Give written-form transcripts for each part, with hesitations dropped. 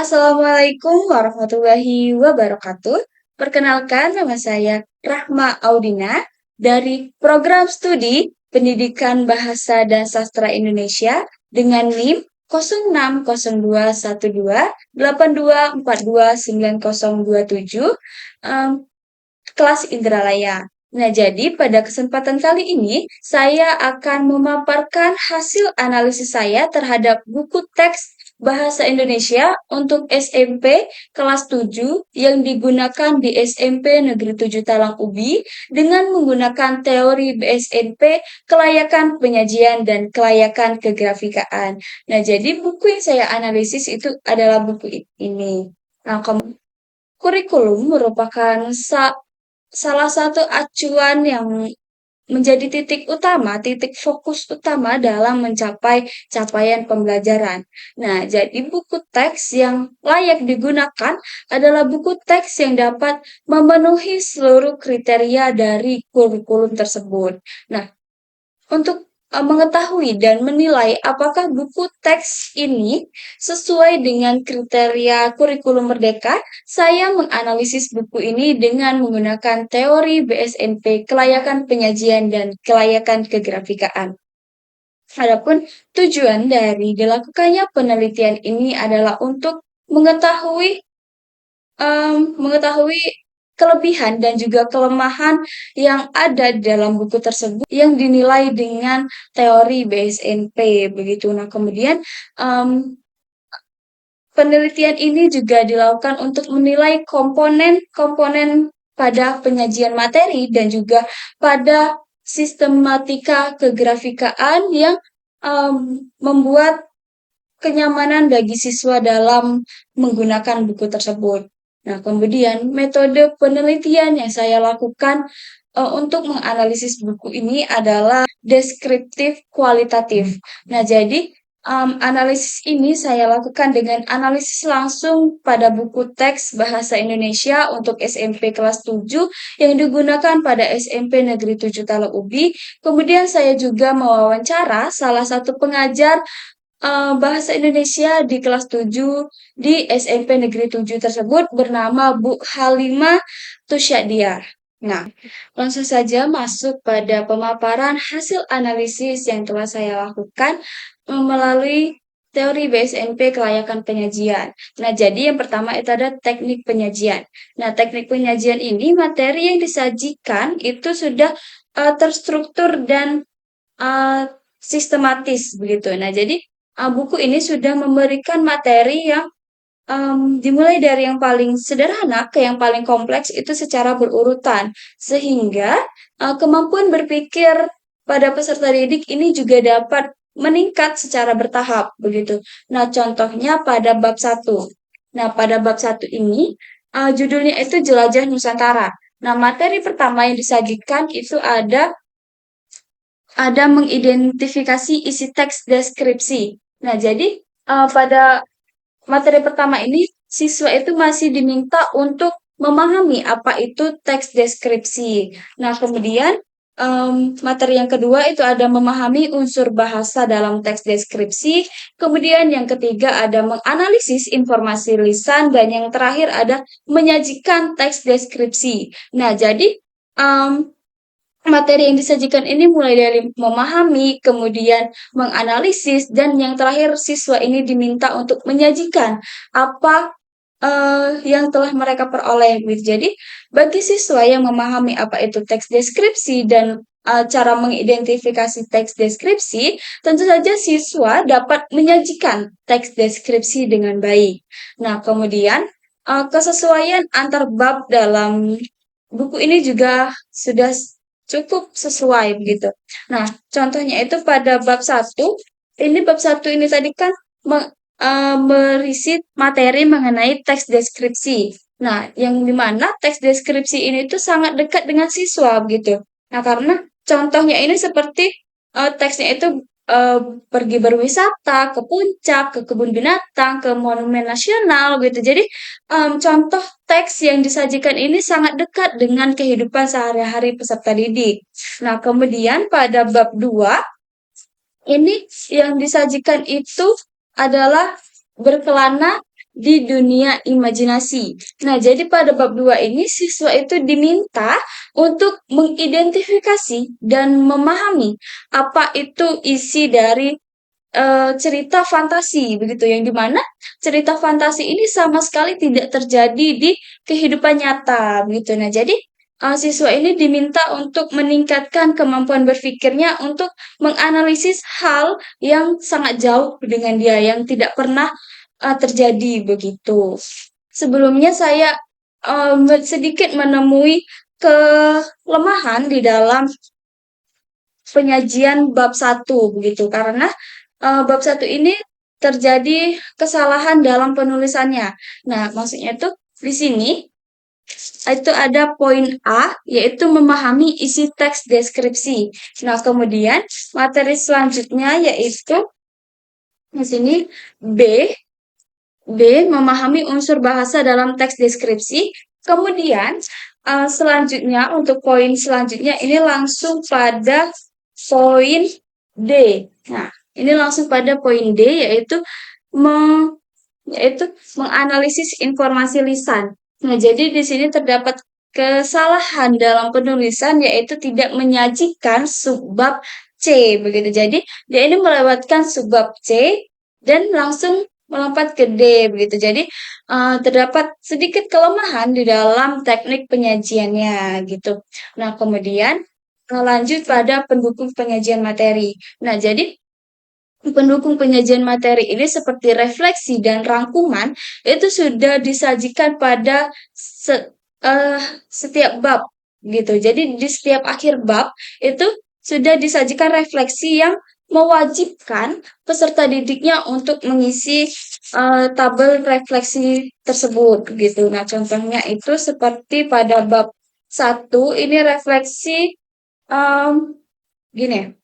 Assalamualaikum warahmatullahi wabarakatuh. Perkenalkan, nama saya Rahma Audina dari Program Studi Pendidikan Bahasa dan Sastra Indonesia dengan NIM 06021282429027, kelas Indralaya. Nah, jadi pada kesempatan kali ini saya akan memaparkan hasil analisis saya terhadap buku teks Bahasa Indonesia untuk SMP kelas 7 yang digunakan di SMP Negeri 7 Talang Ubi dengan menggunakan teori BSNP, kelayakan penyajian dan kelayakan kegrafikaan. Nah, jadi buku yang saya analisis itu adalah buku ini. Nah, kurikulum merupakan salah satu acuan yang menjadi titik fokus utama dalam mencapai capaian pembelajaran. Nah, jadi buku teks yang layak digunakan adalah buku teks yang dapat memenuhi seluruh kriteria dari kurikulum tersebut. Nah, untuk mengetahui dan menilai apakah buku teks ini sesuai dengan kriteria kurikulum Merdeka, saya menganalisis buku ini dengan menggunakan teori BSNP, kelayakan penyajian dan kelayakan kegrafikaan. Adapun tujuan dari dilakukannya penelitian ini adalah untuk mengetahui kelebihan dan juga kelemahan yang ada di dalam buku tersebut yang dinilai dengan teori BSNP begitu. Nah, kemudian penelitian ini juga dilakukan untuk menilai komponen-komponen pada penyajian materi dan juga pada sistematika kegrafikaan yang membuat kenyamanan bagi siswa dalam menggunakan buku tersebut. Nah, kemudian metode penelitian yang saya lakukan untuk menganalisis buku ini adalah deskriptif kualitatif. Nah, jadi analisis ini saya lakukan dengan analisis langsung pada buku teks Bahasa Indonesia untuk SMP kelas 7 yang digunakan pada SMP Negeri 7 Talang Ubi. Kemudian saya juga mewawancara salah satu pengajar Bahasa Indonesia di kelas 7 di SMP Negeri 7 tersebut bernama Bu Halimah Tusyadiar. Nah, langsung saja masuk pada pemaparan hasil analisis yang telah saya lakukan melalui teori BSNP kelayakan penyajian. Nah, jadi yang pertama itu ada teknik penyajian. Nah, teknik penyajian ini materi yang disajikan itu sudah terstruktur dan sistematis begitu. Nah, jadi buku ini sudah memberikan materi yang dimulai dari yang paling sederhana ke yang paling kompleks itu secara berurutan, sehingga kemampuan berpikir pada peserta didik ini juga dapat meningkat secara bertahap begitu. Nah, contohnya pada bab 1. Nah, pada bab 1 ini judulnya itu Jelajah Nusantara. Nah, materi pertama yang disajikan itu ada mengidentifikasi isi teks deskripsi. Nah, jadi pada materi pertama ini siswa itu masih diminta untuk memahami apa itu teks deskripsi. Nah, kemudian materi yang kedua itu ada memahami unsur bahasa dalam teks deskripsi. Kemudian yang ketiga ada menganalisis informasi lisan dan yang terakhir ada menyajikan teks deskripsi. Nah, jadi materi yang disajikan ini mulai dari memahami, kemudian menganalisis, dan yang terakhir siswa ini diminta untuk menyajikan apa yang telah mereka peroleh. Jadi, bagi siswa yang memahami apa itu teks deskripsi dan cara mengidentifikasi teks deskripsi, tentu saja siswa dapat menyajikan teks deskripsi dengan baik. Nah, kemudian kesesuaian antar bab dalam buku ini juga sudah cukup sesuai begitu. Nah, contohnya itu pada bab 1, ini bab 1 ini tadi kan berisi materi mengenai teks deskripsi. Nah, yang dimana teks deskripsi ini tuh sangat dekat dengan siswa begitu. Nah, karena contohnya ini seperti teksnya itu pergi berwisata ke puncak, ke kebun binatang, ke monumen nasional gitu. Jadi contoh teks yang disajikan ini sangat dekat dengan kehidupan sehari-hari peserta didik. Nah, kemudian pada bab 2 ini yang disajikan itu adalah berkelana di dunia imajinasi. Nah, jadi pada bab 2 ini siswa itu diminta untuk mengidentifikasi dan memahami apa itu isi dari cerita fantasi begitu, yang dimana cerita fantasi ini sama sekali tidak terjadi di kehidupan nyata begitu. Nah, jadi siswa ini diminta untuk meningkatkan kemampuan berpikirnya untuk menganalisis hal yang sangat jauh dengan dia yang tidak pernah terjadi begitu. Sebelumnya saya sedikit menemui kelemahan di dalam penyajian bab satu begitu, karena bab satu ini terjadi kesalahan dalam penulisannya. Nah, maksudnya itu di sini itu ada poin A, yaitu memahami isi teks deskripsi. Nah, kemudian materi selanjutnya yaitu di sini B, memahami unsur bahasa dalam teks deskripsi. Kemudian selanjutnya untuk poin selanjutnya ini langsung pada poin D. Nah, ini langsung pada poin D, yaitu meng, yaitu menganalisis informasi lisan. Nah, jadi di sini terdapat kesalahan dalam penulisan, yaitu tidak menyajikan subbab C begitu. Jadi dia ini melewatkan subbab C dan langsung melompat ke D begitu. Jadi terdapat sedikit kelemahan di dalam teknik penyajiannya gitu. Nah, kemudian lanjut pada pendukung penyajian materi. Nah, jadi pendukung penyajian materi ini seperti refleksi dan rangkuman itu sudah disajikan pada eh, setiap bab gitu. Jadi di setiap akhir bab itu sudah disajikan refleksi yang mewajibkan peserta didiknya untuk mengisi tabel refleksi tersebut gitu. Nah, contohnya itu seperti pada bab satu ini refleksi em, gini.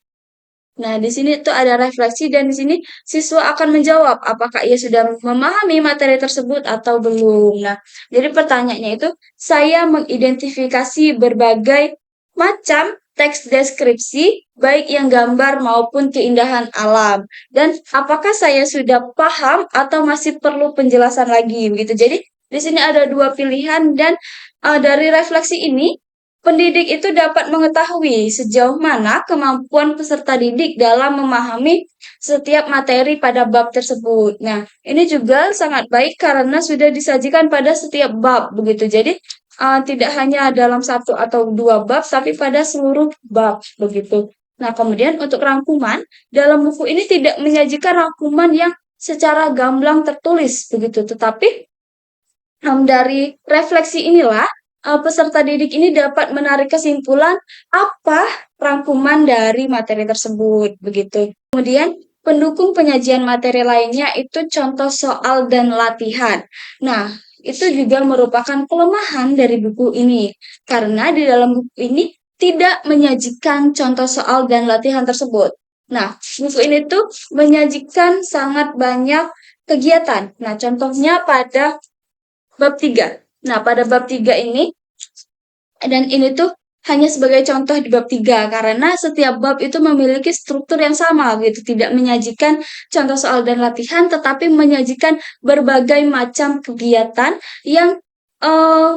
Nah, di sini tuh ada refleksi dan di sini siswa akan menjawab apakah ia sudah memahami materi tersebut atau belum. Nah, jadi pertanyaannya itu saya mengidentifikasi berbagai macam teks deskripsi baik yang gambar maupun keindahan alam. Dan apakah saya sudah paham atau masih perlu penjelasan lagi begitu. Jadi di sini ada dua pilihan dan dari refleksi ini pendidik itu dapat mengetahui sejauh mana kemampuan peserta didik dalam memahami setiap materi pada bab tersebut. Nah, ini juga sangat baik karena sudah disajikan pada setiap bab begitu. Jadi, tidak hanya dalam satu atau dua bab, tapi pada seluruh bab begitu. Nah, kemudian untuk rangkuman, dalam buku ini tidak menyajikan rangkuman yang secara gamblang tertulis begitu, tetapi dari refleksi inilah peserta didik ini dapat menarik kesimpulan apa rangkuman dari materi tersebut begitu. Kemudian pendukung penyajian materi lainnya itu contoh soal dan latihan. Nah, itu juga merupakan kelemahan dari buku ini karena di dalam buku ini tidak menyajikan contoh soal dan latihan tersebut. Nah, buku ini tuh menyajikan sangat banyak kegiatan. Nah, contohnya pada bab 3. Nah, pada bab 3 ini, dan ini tuh hanya sebagai contoh di bab 3, karena setiap bab itu memiliki struktur yang sama, gitu. Tidak menyajikan contoh soal dan latihan, tetapi menyajikan berbagai macam kegiatan yang eh,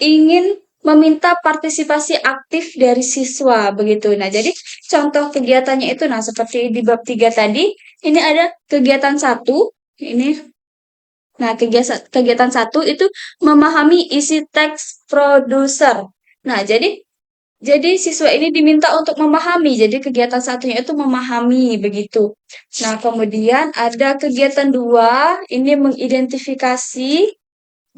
ingin meminta partisipasi aktif dari siswa, begitu. Nah, jadi contoh kegiatannya itu, nah seperti di bab 3 tadi, ini ada kegiatan satu, ini. Nah, kegiatan satu itu memahami isi teks produser. Nah, jadi siswa ini diminta untuk memahami. Jadi kegiatan satunya itu memahami begitu. Nah, kemudian ada kegiatan dua, ini mengidentifikasi.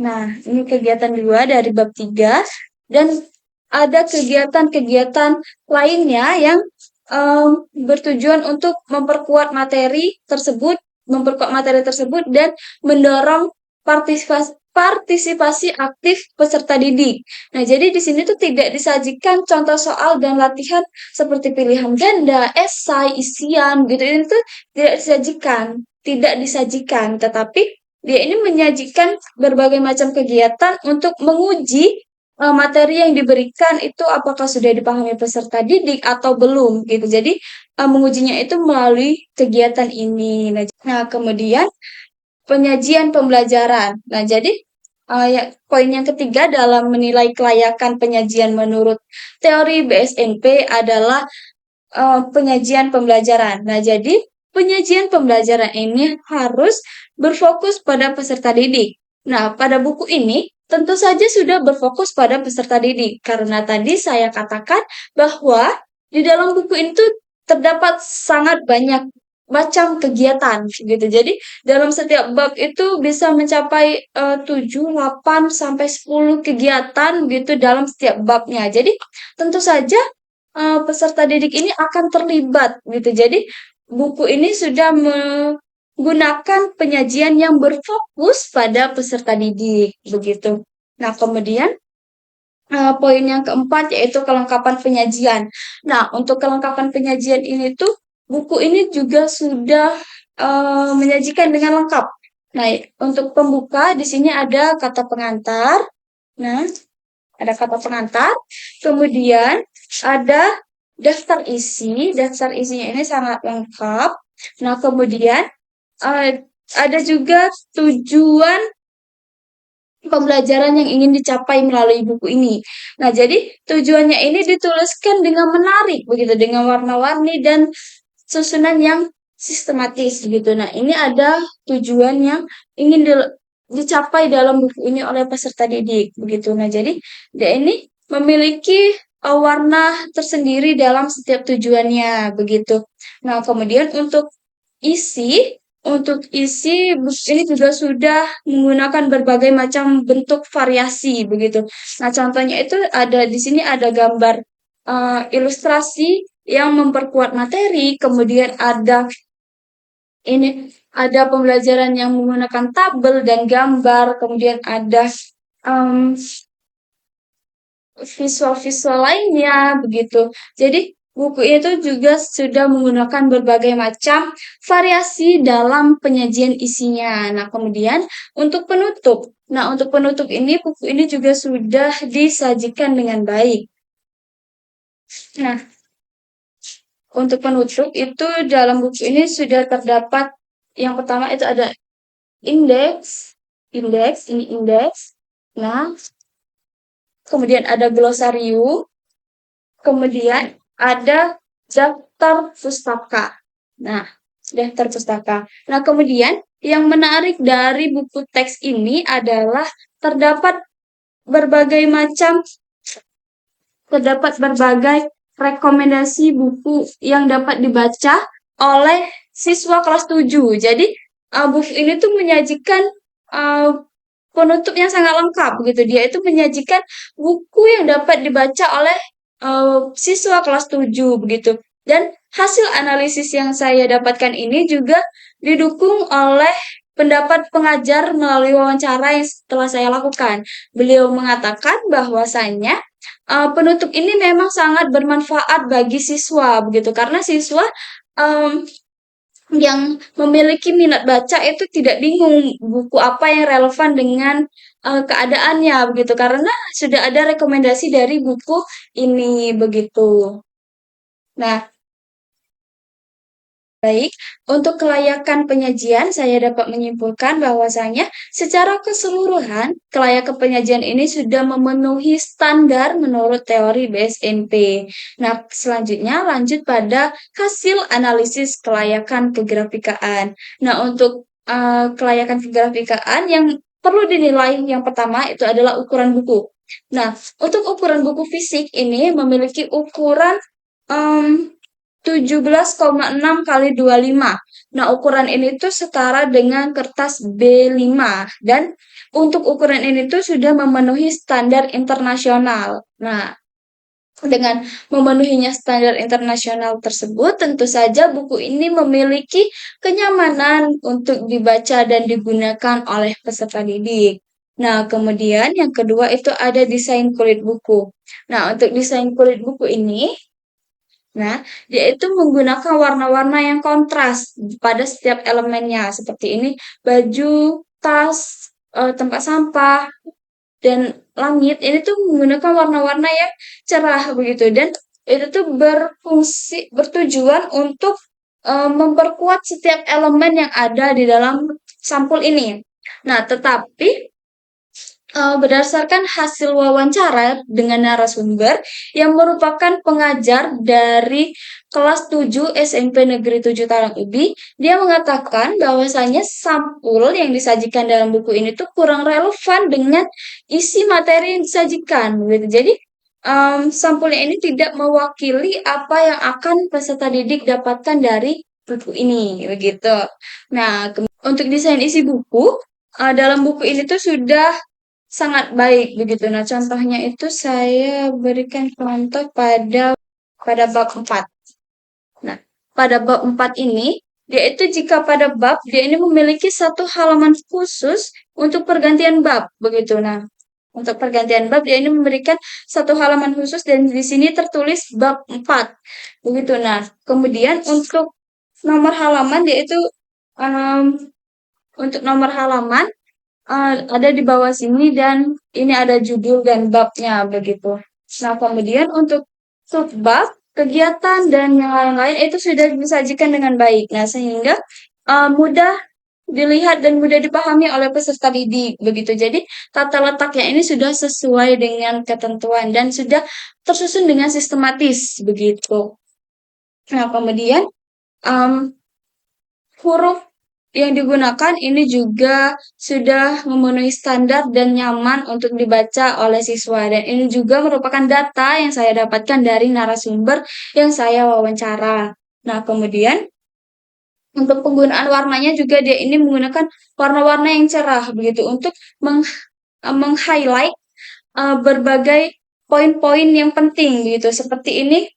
Nah, ini kegiatan dua dari bab 3 dan ada kegiatan-kegiatan lainnya yang bertujuan untuk memperkuat materi tersebut dan mendorong partisipasi aktif peserta didik. Nah, jadi di sini tuh tidak disajikan contoh soal dan latihan seperti pilihan ganda, esai, isian gitu. Ini tuh tidak disajikan, tetapi dia ini menyajikan berbagai macam kegiatan untuk menguji materi yang diberikan itu apakah sudah dipahami peserta didik atau belum gitu. Jadi mengujinya itu melalui kegiatan ini. Nah, kemudian penyajian pembelajaran. Nah, jadi ya, poin yang ketiga dalam menilai kelayakan penyajian menurut teori BSNP adalah penyajian pembelajaran. Nah, jadi penyajian pembelajaran ini harus berfokus pada peserta didik. Nah, pada buku ini tentu saja sudah berfokus pada peserta didik karena tadi saya katakan bahwa di dalam buku itu terdapat sangat banyak macam kegiatan gitu. Jadi dalam setiap bab itu bisa mencapai 7, 8 sampai 10 kegiatan gitu dalam setiap babnya. Jadi tentu saja peserta didik ini akan terlibat gitu. Jadi buku ini sudah menggunakan penyajian yang berfokus pada peserta didik begitu. Nah, kemudian poin yang keempat yaitu kelengkapan penyajian. Nah, untuk kelengkapan penyajian ini tuh buku ini juga sudah menyajikan dengan lengkap. Nah, untuk pembuka di sini ada kata pengantar. Nah, ada kata pengantar. Kemudian ada daftar isi. Daftar isinya ini sangat lengkap. Nah, kemudian eh, ada juga tujuan pembelajaran yang ingin dicapai melalui buku ini. Nah, jadi tujuannya ini dituliskan dengan menarik begitu, dengan warna-warni dan susunan yang sistematis gitu. Nah, ini ada tujuan yang ingin dicapai dalam buku ini oleh peserta didik begitu. Nah, jadi dia ini memiliki warna tersendiri dalam setiap tujuannya begitu. Nah, kemudian isi untuk isi buku ini juga sudah menggunakan berbagai macam bentuk variasi begitu. Nah, contohnya itu ada di sini ada gambar ilustrasi yang memperkuat materi, kemudian ini ada pembelajaran yang menggunakan tabel dan gambar, kemudian ada em, visual-visual lainnya begitu. Jadi buku itu juga sudah menggunakan berbagai macam variasi dalam penyajian isinya. Nah, kemudian untuk penutup. Nah, untuk penutup ini buku ini juga sudah disajikan dengan baik. Nah, untuk penutup itu dalam buku ini sudah terdapat yang pertama itu ada indeks, ini indeks. Nah, kemudian ada glosarium, kemudian ada daftar pustaka. Nah, daftar pustaka. Nah, kemudian yang menarik dari buku teks ini adalah terdapat berbagai macam terdapat berbagai rekomendasi buku yang dapat dibaca oleh siswa kelas 7. Jadi, buku ini tuh menyajikan uh, penutup yang sangat lengkap gitu. Dia itu menyajikan buku yang dapat dibaca oleh siswa kelas 7 begitu. Dan hasil analisis yang saya dapatkan ini juga didukung oleh pendapat pengajar melalui wawancara yang telah saya lakukan. Beliau mengatakan bahwasannya penutup ini memang sangat bermanfaat bagi siswa begitu karena siswa em, yang memiliki minat baca itu tidak bingung buku apa yang relevan dengan keadaannya begitu karena sudah ada rekomendasi dari buku ini begitu. Nah, baik, untuk kelayakan penyajian, saya dapat menyimpulkan bahwasanya secara keseluruhan, kelayakan penyajian ini sudah memenuhi standar menurut teori BSNP. Nah, selanjutnya lanjut pada hasil analisis kelayakan kegrafikaan. Nah, untuk kelayakan kegrafikaan yang perlu dinilai yang pertama itu adalah ukuran buku. Nah, untuk ukuran buku fisik ini memiliki ukuran em, 17,6 kali 25. Nah, ukuran ini tuh setara dengan kertas B5 dan untuk ukuran ini tuh sudah memenuhi standar internasional. Nah, dengan memenuhinya standar internasional tersebut, tentu saja buku ini memiliki kenyamanan untuk dibaca dan digunakan oleh peserta didik. Nah, kemudian yang kedua itu ada desain kulit buku. Nah, untuk desain kulit buku ini Nah, dia itu menggunakan warna-warna yang kontras pada setiap elemennya. Seperti ini, baju, tas, tempat sampah, dan langit. Ini tuh menggunakan warna-warna yang cerah begitu. Dan itu tuh bertujuan untuk memperkuat setiap elemen yang ada di dalam sampul ini. Nah, tetapi berdasarkan hasil wawancara dengan narasumber yang merupakan pengajar dari kelas 7 SMP Negeri 7 Talang Ubi, dia mengatakan bahwasanya sampul yang disajikan dalam buku ini tuh kurang relevan dengan isi materi yang disajikan gitu. Jadi sampulnya ini tidak mewakili apa yang akan peserta didik dapatkan dari buku ini begitu. Nah, untuk desain isi buku, dalam buku ini tuh sudah sangat baik begitu. Nah, contohnya itu saya berikan contoh pada bab 4. Nah, pada bab 4 ini, dia itu jika pada bab, dia ini memiliki satu halaman khusus untuk pergantian bab begitu. Nah, untuk pergantian bab dia ini memberikan satu halaman khusus dan di sini tertulis bab 4. Begitu. Nah, kemudian nomor halaman dia itu um, untuk nomor halaman ada di bawah sini dan ini ada judul dan babnya begitu. Nah, kemudian untuk subbab, kegiatan dan yang lain-lain itu sudah disajikan dengan baik. Nah, sehingga mudah dilihat dan mudah dipahami oleh peserta didik begitu. Jadi, tata letaknya ini sudah sesuai dengan ketentuan dan sudah tersusun dengan sistematis begitu. Nah, kemudian um, huruf yang digunakan ini juga sudah memenuhi standar dan nyaman untuk dibaca oleh siswa. Dan ini juga merupakan data yang saya dapatkan dari narasumber yang saya wawancara. Nah, kemudian untuk penggunaan warnanya juga dia ini menggunakan warna-warna yang cerah begitu untuk meng-highlight berbagai poin-poin yang penting gitu. Seperti ini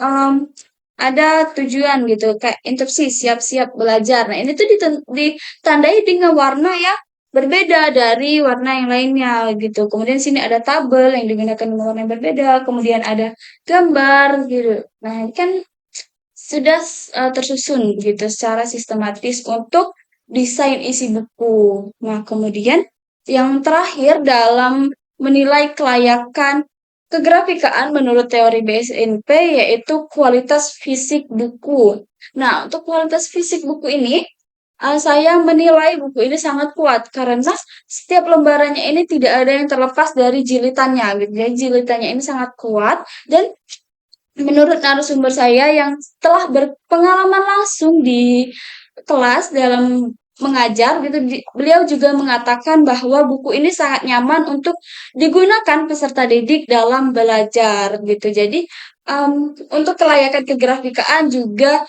um, ada tujuan gitu kayak interupsi siap-siap belajar. Nah, ini tuh ditandai dengan warna yang berbeda dari warna yang lainnya gitu. Kemudian sini ada tabel yang digunakan dengan warna yang berbeda, kemudian ada gambar gitu. Nah, ini kan sudah tersusun gitu secara sistematis untuk desain isi buku. Nah, kemudian yang terakhir dalam menilai kelayakan kegrafikaan menurut teori BSNP yaitu kualitas fisik buku. Nah, untuk kualitas fisik buku ini, saya menilai buku ini sangat kuat karena setiap lembarannya ini tidak ada yang terlepas dari jilitannya gitu. Jadi jilitannya ini sangat kuat dan menurut narasumber saya yang telah berpengalaman langsung di kelas dalam mengajar gitu, beliau juga mengatakan bahwa buku ini sangat nyaman untuk digunakan peserta didik dalam belajar gitu. Jadi untuk kelayakan kegrafikaan juga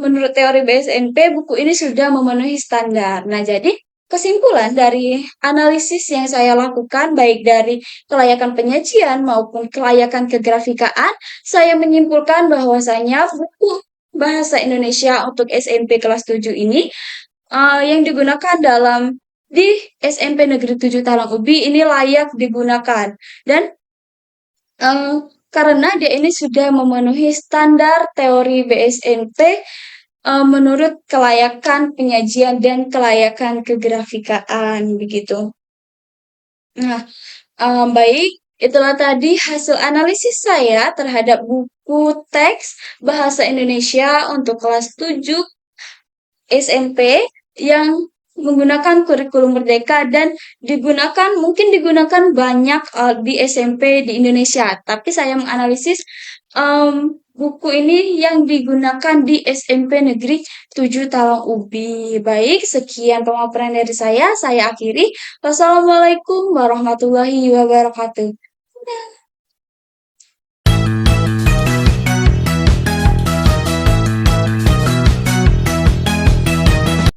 menurut teori BSNP buku ini sudah memenuhi standar. Nah, jadi kesimpulan dari analisis yang saya lakukan baik dari kelayakan penyajian maupun kelayakan kegrafikaan, saya menyimpulkan bahwasanya buku bahasa Indonesia untuk SMP kelas 7 ini yang digunakan di SMP Negeri 7 Talang Ubi ini layak digunakan dan eh, karena dia ini sudah memenuhi standar teori BSNP menurut kelayakan penyajian dan kelayakan kegrafikaan begitu. Nah, baik, itulah tadi hasil analisis saya terhadap buku teks bahasa Indonesia untuk kelas 7 SMP yang menggunakan kurikulum Merdeka dan mungkin digunakan banyak di SMP di Indonesia. Tapi saya menganalisis buku ini yang digunakan di SMP Negeri 7 Talang Ubi. Baik, sekian pemaparan dari saya akhiri. Wassalamualaikum warahmatullahi wabarakatuh.